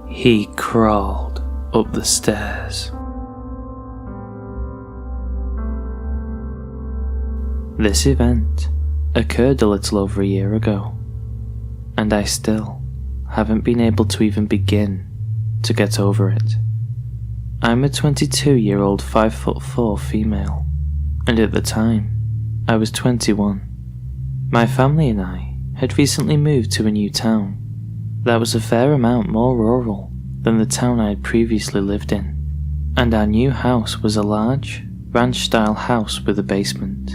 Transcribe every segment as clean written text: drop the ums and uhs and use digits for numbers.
he crawled up the stairs. This event occurred a little over a year ago, and I still haven't been able to even begin to get over it. I'm a 22-year-old 5'4" female, and at the time, I was 21. My family and I had recently moved to a new town that was a fair amount more rural than the town I had previously lived in, and our new house was a large, ranch-style house with a basement.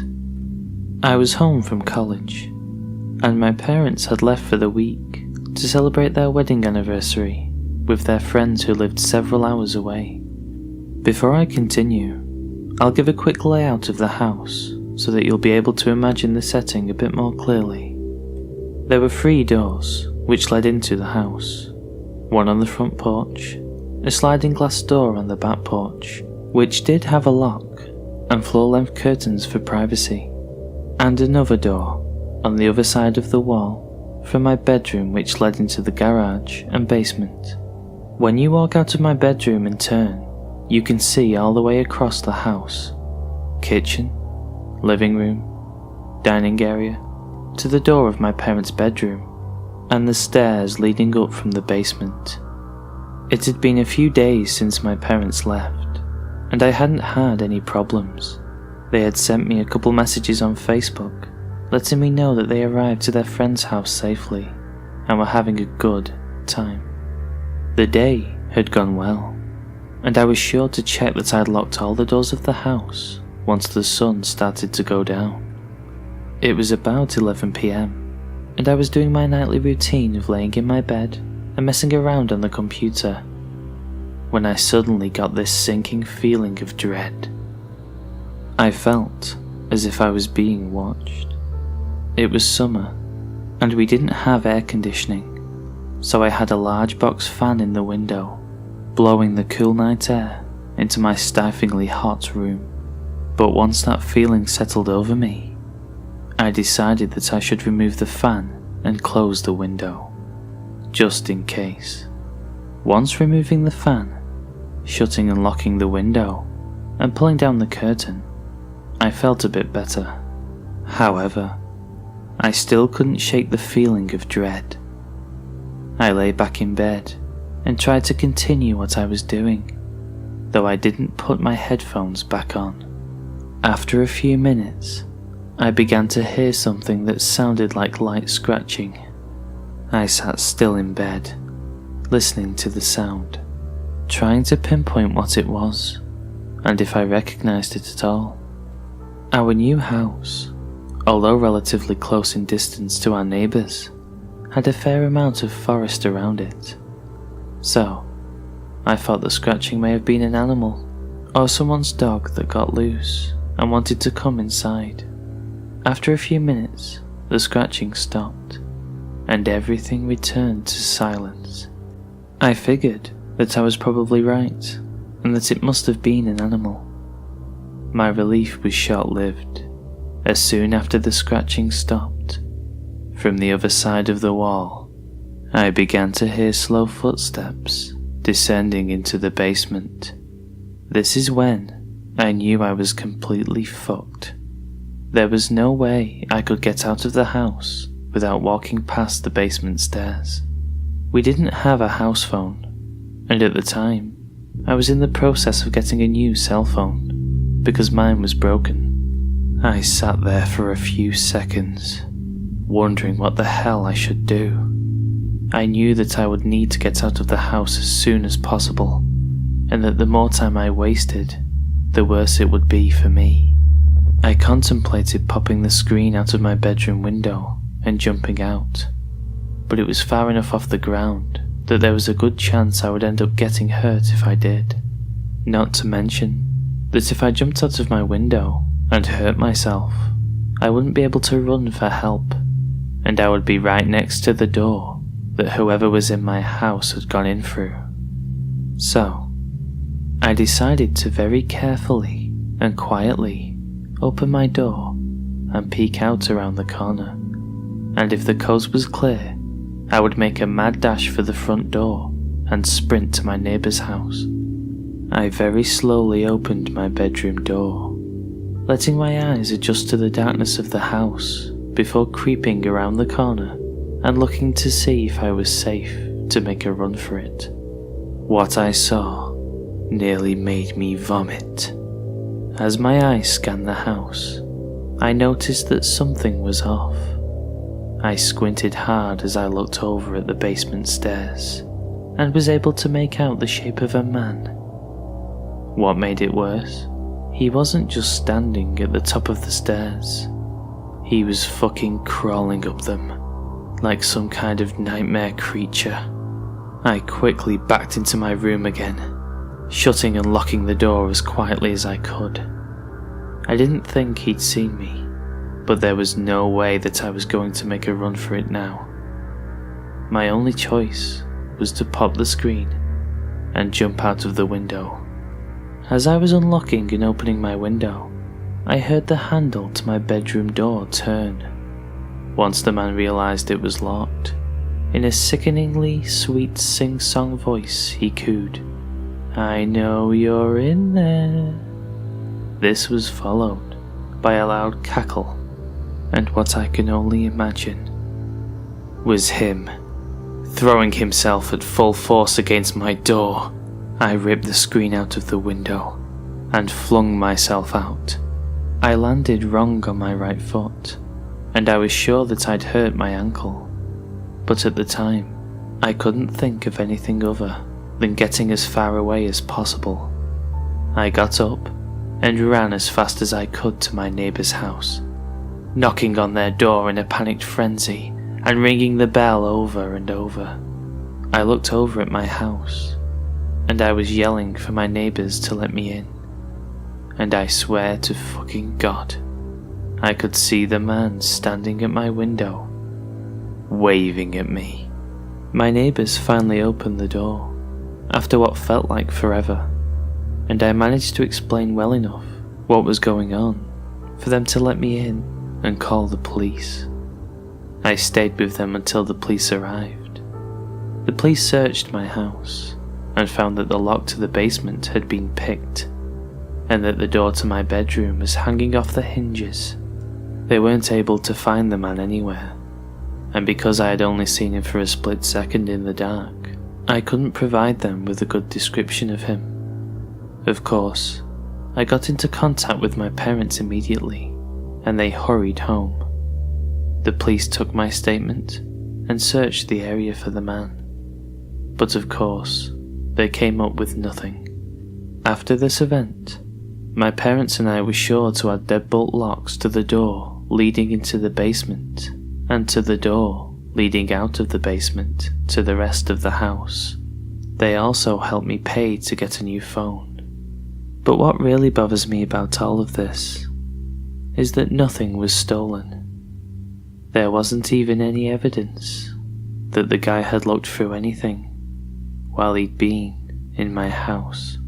I was home from college, and my parents had left for the week to celebrate their wedding anniversary with their friends who lived several hours away. Before I continue, I'll give a quick layout of the house so that you'll be able to imagine the setting a bit more clearly. There were 3 doors which led into the house, one on the front porch, a sliding glass door on the back porch, which did have a lock and floor-length curtains for privacy, and another door on the other side of the wall from my bedroom which led into the garage and basement. When you walk out of my bedroom and turn, you can see all the way across the house, kitchen, living room, dining area, to the door of my parents' bedroom, and the stairs leading up from the basement. It had been a few days since my parents left, and I hadn't had any problems. They had sent me a couple messages on Facebook, letting me know that they arrived to their friend's house safely, and were having a good time. The day had gone well, and I was sure to check that I'd locked all the doors of the house once the sun started to go down. It was about 11 PM, and I was doing my nightly routine of laying in my bed and messing around on the computer, when I suddenly got this sinking feeling of dread. I felt as if I was being watched. It was summer, and we didn't have air conditioning, so I had a large box fan in the window, blowing the cool night air into my stiflingly hot room. But once that feeling settled over me, I decided that I should remove the fan and close the window, just in case. Once removing the fan, shutting and locking the window, and pulling down the curtain, I felt a bit better. However, I still couldn't shake the feeling of dread. I lay back in bed and tried to continue what I was doing, though I didn't put my headphones back on. After a few minutes, I began to hear something that sounded like light scratching. I sat still in bed, listening to the sound, trying to pinpoint what it was, and if I recognized it at all. Our new house, although relatively close in distance to our neighbours, had a fair amount of forest around it. So, I thought the scratching may have been an animal, or someone's dog that got loose and wanted to come inside. After a few minutes, the scratching stopped, and everything returned to silence. I figured that I was probably right, and that it must have been an animal. My relief was short-lived, as soon after the scratching stopped, from the other side of the wall, I began to hear slow footsteps descending into the basement. This is when I knew I was completely fucked. There was no way I could get out of the house without walking past the basement stairs. We didn't have a house phone, and at the time, I was in the process of getting a new cell phone, because mine was broken. I sat there for a few seconds, wondering what the hell I should do. I knew that I would need to get out of the house as soon as possible, and that the more time I wasted, the worse it would be for me. I contemplated popping the screen out of my bedroom window and jumping out, but it was far enough off the ground that there was a good chance I would end up getting hurt if I did. Not to mention that if I jumped out of my window and hurt myself, I wouldn't be able to run for help, and I would be right next to the door that whoever was in my house had gone in through. So, I decided to very carefully and quietly open my door and peek out around the corner, and if the coast was clear, I would make a mad dash for the front door and sprint to my neighbour's house. I very slowly opened my bedroom door, letting my eyes adjust to the darkness of the house before creeping around the corner and looking to see if I was safe to make a run for it. What I saw nearly made me vomit. As my eyes scanned the house, I noticed that something was off. I squinted hard as I looked over at the basement stairs and was able to make out the shape of a man. What made it worse? He wasn't just standing at the top of the stairs. He was fucking crawling up them, like some kind of nightmare creature. I quickly backed into my room again, shutting and locking the door as quietly as I could. I didn't think he'd seen me, but there was no way that I was going to make a run for it now. My only choice was to pop the screen and jump out of the window. As I was unlocking and opening my window, I heard the handle to my bedroom door turn. Once the man realized it was locked, in a sickeningly sweet sing-song voice he cooed, "I know you're in there." This was followed by a loud cackle, and what I can only imagine was him throwing himself at full force against my door. I ripped the screen out of the window and flung myself out. I landed wrong on my right foot, and I was sure that I'd hurt my ankle, but at the time, I couldn't think of anything other than getting as far away as possible. I got up and ran as fast as I could to my neighbour's house, knocking on their door in a panicked frenzy and ringing the bell over and over. I looked over at my house, and I was yelling for my neighbours to let me in. And I swear to fucking God, I could see the man standing at my window, waving at me. My neighbours finally opened the door, after what felt like forever, and I managed to explain well enough what was going on for them to let me in and call the police. I stayed with them until the police arrived. The police searched my house and found that the lock to the basement had been picked, and that the door to my bedroom was hanging off the hinges. They weren't able to find the man anywhere, and because I had only seen him for a split second in the dark, I couldn't provide them with a good description of him. Of course, I got into contact with my parents immediately, and they hurried home. The police took my statement and searched the area for the man, but of course, they came up with nothing. After this event, my parents and I were sure to add deadbolt locks to the door leading into the basement, and to the door leading out of the basement to the rest of the house. They also helped me pay to get a new phone. But what really bothers me about all of this is that nothing was stolen. There wasn't even any evidence that the guy had looked through anything while he'd been in my house.